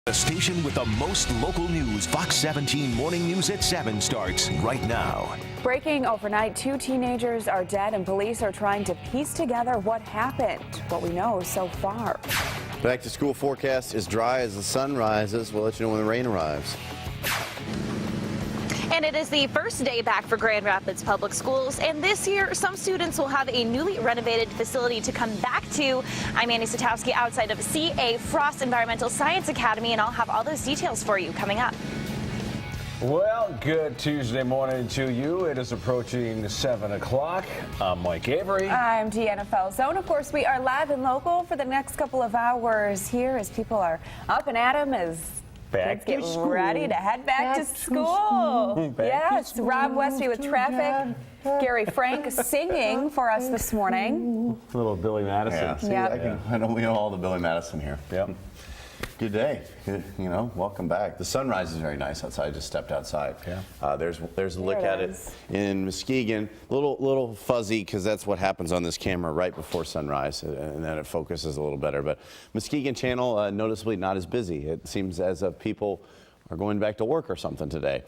The station with the most local news, Fox 17 Morning News at 7 starts right now. Breaking overnight, 2 teenagers are dead and police are trying to piece together what happened, what we know so far. Back to school forecast is dry as the sun rises. We'll let you know when the rain arrives. And it is the first day back for Grand Rapids Public Schools, and this year some students will have a newly renovated facility to come back to. I'm Annie Satowski outside of CA Frost Environmental Science Academy, and I'll have all those details for you coming up. Well, good Tuesday morning to you. It is approaching 7 o'clock. I'm Mike Avery. I'm Deanna Falzone. Of course, we are live and local for the next couple of hours here as people are up and at 'em as kids get ready to head back to school. Yes, Rob Westy with traffic. Gary Frank singing for us this morning. A little Billy Madison. Yeah, see, Yep. I know we know all the Billy Madison here. Yep. Good day. Good, welcome back. The sunrise is very nice outside. I just stepped outside. Yeah. There's a look There at it it is. in Muskegon. Little fuzzy because that's what happens on this camera right before sunrise, and then it focuses a little better. But Muskegon Channel noticeably not as busy. It seems as if people are going back to work or something today.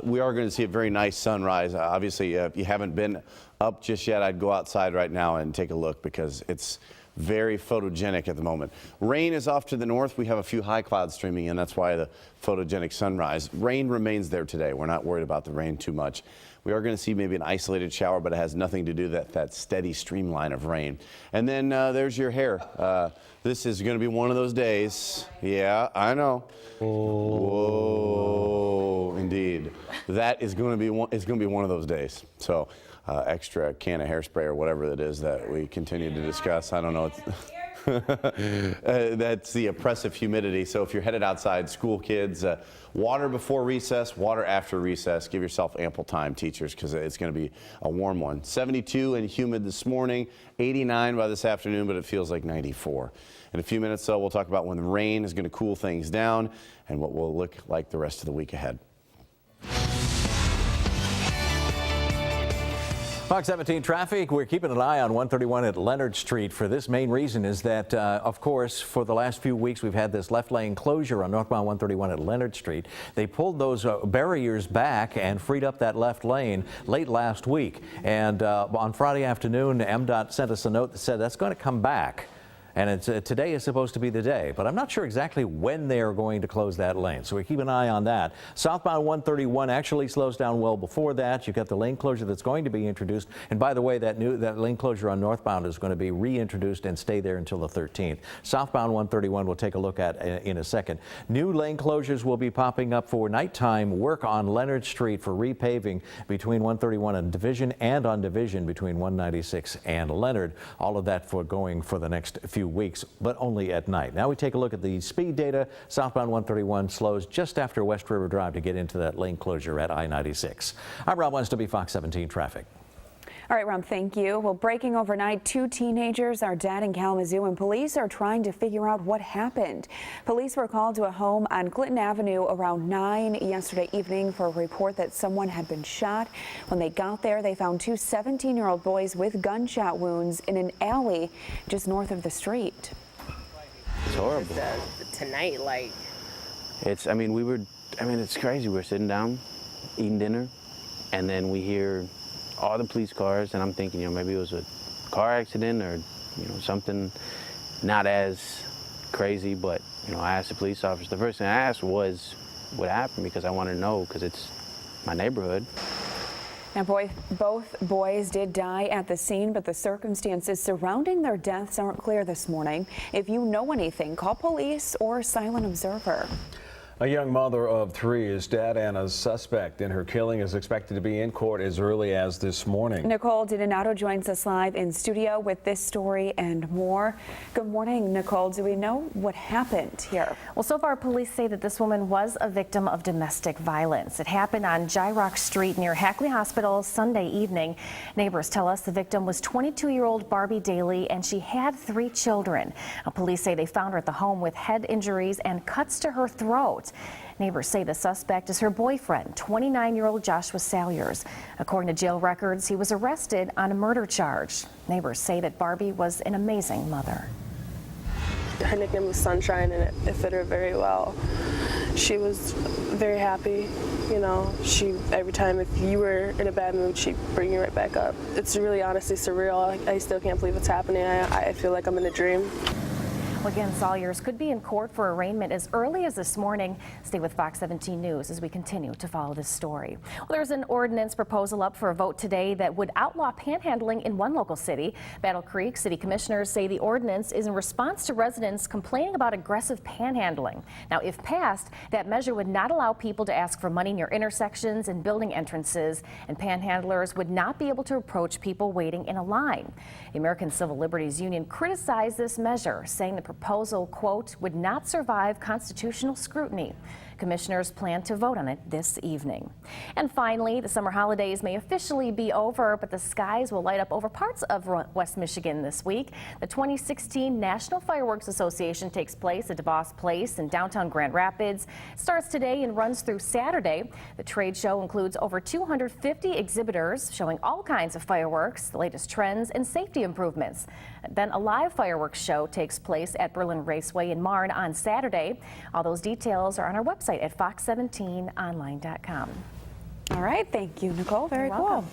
We are going to see a very nice sunrise. Obviously, if you haven't been up just yet, I'd go outside right now and take a look because it's very photogenic at the moment. Rain is off to the north. We have a few high clouds streaming in. That's why the photogenic sunrise. Rain remains there today. We're not worried about the rain too much. We are going to see maybe an isolated shower, but it has nothing to do with that steady streamline of rain. And then there's your hair. This is going to be one of those days. Yeah, I know. Whoa, indeed. That is going to be one. It's going to be one of those days. So. Extra can of hairspray or whatever it is that we continue to discuss. I don't know. That's the oppressive humidity. So if you're headed outside, school kids, water before recess, water after recess. Give yourself ample time, teachers, because it's going to be a warm one. 72 and humid this morning, 89 by this afternoon, but it feels like 94. In a few minutes, though, we'll talk about when the rain is going to cool things down and what will look like the rest of the week ahead. Fox 17 traffic, we're keeping an eye on 131 at Leonard Street for this main reason is that, of course, for the last few weeks we've had this left lane closure on northbound 131 at Leonard Street. They pulled those barriers back and freed up that left lane late last week. And on Friday afternoon, MDOT sent us a note that said that's going to come back. And it's, today is supposed to be the day, but I'm not sure exactly when they are going to close that lane. So we keep an eye on that. Southbound 131 actually slows down well before that. You've got the lane closure that's going to be introduced. And by the way, that lane closure on northbound is going to be reintroduced and stay there until the 13th. Southbound 131 we'll take a look at in a second. New lane closures will be popping up for nighttime work on Leonard Street for repaving between 131 and Division and on Division between 196 and Leonard. All of that for going for the next few weeks, but only at night. Now we take a look at the speed data. Southbound 131 slows just after West River Drive to get into that lane closure at I-96. I'm Rob Westy, Fox 17 traffic. All right, Rob, thank you. Well, breaking overnight, 2 teenagers are dead in Kalamazoo, and police are trying to figure out what happened. Police were called to a home on Clinton Avenue around 9 yesterday evening for a report that someone had been shot. When they got there, they found 2 17-year-old boys with gunshot wounds in an alley just north of the street. It's horrible. Tonight, like, It's crazy. We're sitting down, eating dinner, and then we hear all the police cars, and I'm thinking, maybe it was a car accident or, something not as crazy, but, I asked the police officer. The first thing I asked was what happened because I wanted to know because it's my neighborhood. Now, both boys did die at the scene, but the circumstances surrounding their deaths aren't clear this morning. If you know anything, call police or Silent Observer. A young mother of 3 is dead and a suspect in her killing is expected to be in court as early as this morning. Nicole DiDonato joins us live in studio with this story and more. Good morning, Nicole. Do we know what happened here? Well, so far, police say that this woman was a victim of domestic violence. It happened on Gyrock Street near Hackley Hospital Sunday evening. Neighbors tell us the victim was 22-year-old Barbie Daly, and she had 3 children. Now, police say they found her at the home with head injuries and cuts to her throat. Neighbors say the suspect is her boyfriend, 29-year-old Joshua Salyers. According to jail records, he was arrested on a murder charge. Neighbors say that Barbie was an amazing mother. her nickname was Sunshine, and it fit her very well. She was very happy. You know, every time if you were in a bad mood, she'd bring you right back up. It's really honestly surreal. I still can't believe it's happening. I feel like I'm in a dream. Again, Salyers could be in court for arraignment as early as this morning. Stay with Fox 17 News as we continue to follow this story. Well, there's an ordinance proposal up for a vote today that would outlaw panhandling in one local city. Battle Creek City Commissioners say the ordinance is in response to residents complaining about aggressive panhandling. Now, if passed, that measure would not allow people to ask for money near intersections and building entrances, and panhandlers would not be able to approach people waiting in a line. The American Civil Liberties Union criticized this measure, saying the proposal, quote, would not survive constitutional scrutiny. Commissioners plan to vote on it this evening. And finally, the summer holidays may officially be over, but the skies will light up over parts of West Michigan this week. The 2016 National Fireworks Association takes place at DeVos Place in downtown Grand Rapids. It starts today and runs through Saturday. The trade show includes over 250 exhibitors showing all kinds of fireworks, the latest trends, and safety improvements. Then a live fireworks show takes place at Berlin Raceway in Marne on Saturday. All those details are on our website at fox17online.com. All right, thank you, Nicole. Very cool.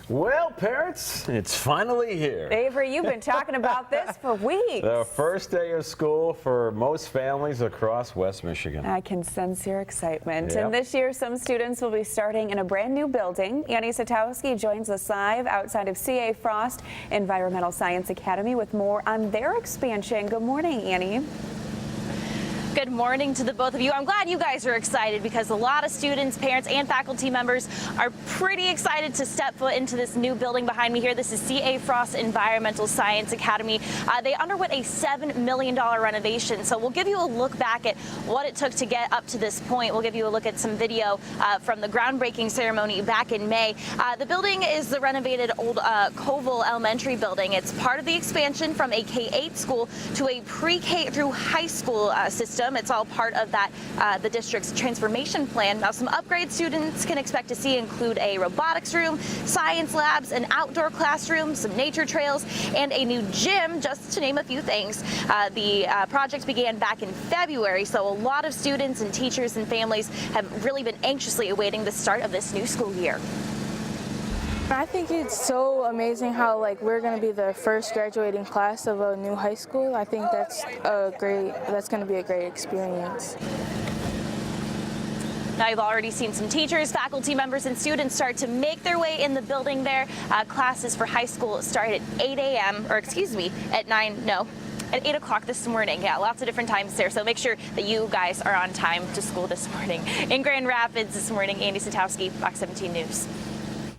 Well, parents, it's finally here. Avery, you've been talking about this for weeks. The first day of school for most families across West Michigan. I can sense your excitement. Yep. And this year, some students will be starting in a brand new building. Annie Satowski joins us live outside of C.A. Frost Environmental Science Academy with more on their expansion. Good morning, Annie. Good morning to the both of you. I'm glad you guys are excited because a lot of students, parents, and faculty members are pretty excited to step foot into this new building behind me here. This is C.A. Frost Environmental Science Academy. They underwent a $7 million renovation. So we'll give you a look back at what it took to get up to this point. We'll give you a look at some video from the groundbreaking ceremony back in May. The building is the renovated old Koval Elementary building. It's part of the expansion from a K-8 school to a pre-K through high school system. It's all part of that the district's transformation plan. Now, some upgrades students can expect to see include a robotics room, science labs, an outdoor classroom, some nature trails, and a new gym, just to name a few things. The project began back in February, so a lot of students and teachers and families have really been anxiously awaiting the start of this new school year. I think it's so amazing how we're going to be the first graduating class of a new high school. I think that's going to be a great experience. Now, you've already seen some teachers, faculty members, and students start to make their way in the building there. Classes for high school start at 8 a.m., or excuse me, at 8 o'clock this morning. Yeah, lots of different times there. So make sure that you guys are on time to school this morning. In Grand Rapids this morning, Andy Satowski, Fox 17 News.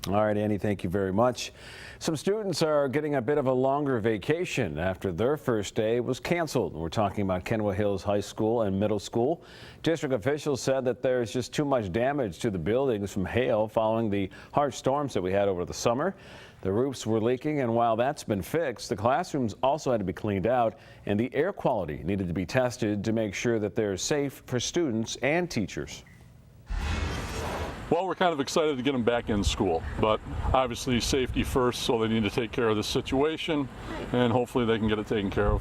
All right, Annie, thank you very much. Some students are getting a bit of a longer vacation after their first day was canceled. We're talking about Kenwood Hills High School and Middle School. District officials said that there's just too much damage to the buildings from hail following the harsh storms that we had over the summer. The roofs were leaking, and while that's been fixed, the classrooms also had to be cleaned out, and the air quality needed to be tested to make sure that they're safe for students and teachers. Well, we're kind of excited to get them back in school, but obviously safety first, so they need to take care of this situation, and hopefully they can get it taken care of.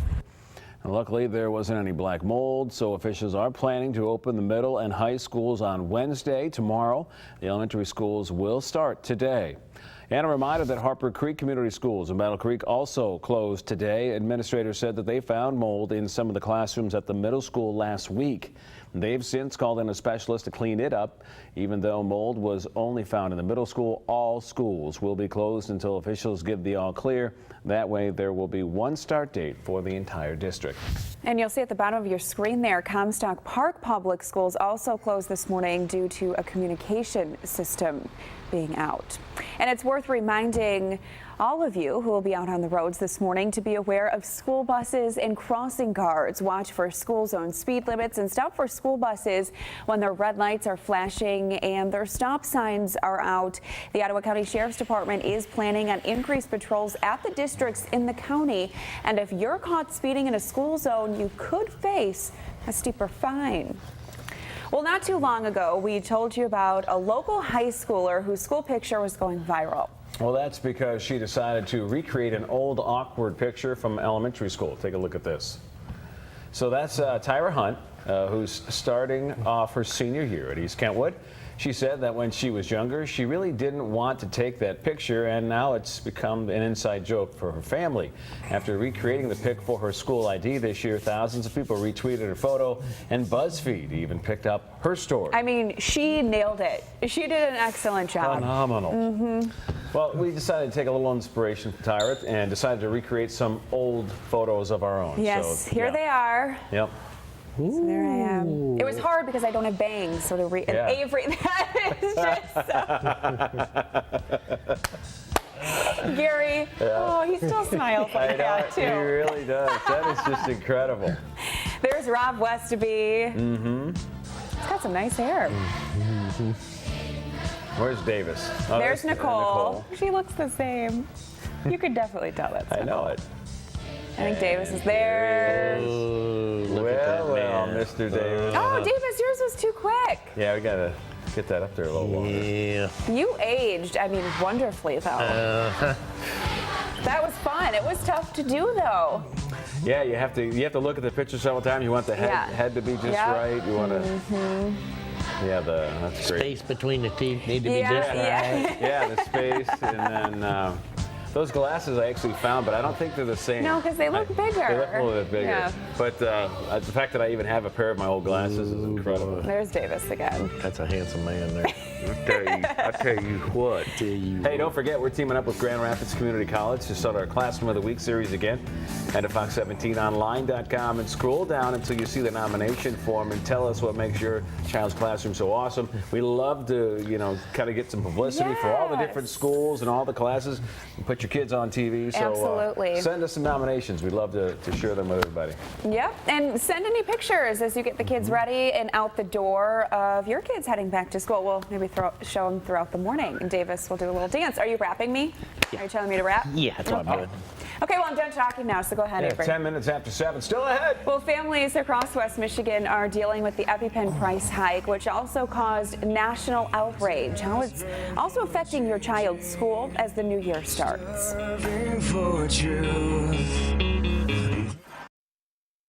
And luckily, there wasn't any black mold, so officials are planning to open the middle and high schools on Wednesday. Tomorrow, the elementary schools will start today. And a reminder that Harper Creek Community Schools in Battle Creek also closed today. Administrators said that they found mold in some of the classrooms at the middle school last week. They've since called in a specialist to clean it up. Even though mold was only found in the middle school, all schools will be closed until officials give the all clear. That way, there will be one start date for the entire district. And you'll see at the bottom of your screen there, Comstock Park Public Schools also closed this morning due to a communication system being out. And it's worth reminding all of you who will be out on the roads this morning to be aware of school buses and crossing guards. Watch for school zone speed limits and stop for school buses when their red lights are flashing and their stop signs are out. The Ottawa County Sheriff's Department is planning on increased patrols at the districts in the county. And if you're caught speeding in a school zone, you could face a steeper fine. Well, not too long ago, we told you about a local high schooler whose school picture was going viral. Well, that's because she decided to recreate an old awkward picture from elementary school. Take a look at this. So that's Tyra Hunt, who's starting off her senior year at East Kentwood. She said that when she was younger, she really didn't want to take that picture, and now it's become an inside joke for her family. After recreating the pic for her school ID this year, thousands of people retweeted her photo, and BuzzFeed even picked up her story. I mean, she nailed it. She did an excellent job. Phenomenal. Well, we decided to take a little inspiration from Tyra and decided to recreate some old photos of our own. Yes, So, here yeah. they are. Yep. So there I am. It was hard because I don't have bangs, so to and Yeah. Avery, that is just so... Gary, oh, he still smiles like that too. He really does. That is just incredible. There's Rob Westaby. He's got some nice hair. Where's Davis? Oh, There's Nicole. She looks the same. You could definitely tell that's I know Nicole. it. I think Davis is there. Well, Mr. Davis. Oh, Davis, yours was too quick. Yeah, we gotta get that up there a little longer. Yeah. You aged, I mean, wonderfully though. That was fun. It was tough to do though. Yeah, you have to look at the picture several times. You want the head to be just right. You want to. Yeah, that's great. Space between the teeth need to be just right. Yeah, the space, and then those glasses I actually found, but I don't think they're the same. No, because they look bigger. They look a little bit bigger. Yeah. But the fact that I even have a pair of my old glasses is incredible. There's Davis again. That's a handsome man there. I tell you what. Hey, don't forget, we're teaming up with Grand Rapids Community College to start our Classroom of the Week series again. Head to fox17online.com and scroll down until you see the nomination form and tell us what makes your child's classroom so awesome. We love to, kind of get some publicity for all the different schools and all the classes and put your kids on TV. So Absolutely. Send us some nominations. We'd love to share them with everybody. Yep, and send any pictures as you get the kids ready and out the door of your kids heading back to school. We'll maybe show them throughout the morning. And Davis will do a little dance. Are you rapping me? Yeah. Are you telling me to rap? Yeah, that's what I'm doing. Okay, well, I'm done talking now, so go ahead, Avery. 10 minutes after 7, still ahead. Well, families across West Michigan are dealing with the EpiPen price hike, which also caused national outrage. How it's also affecting your child's school as the new year starts. For truth.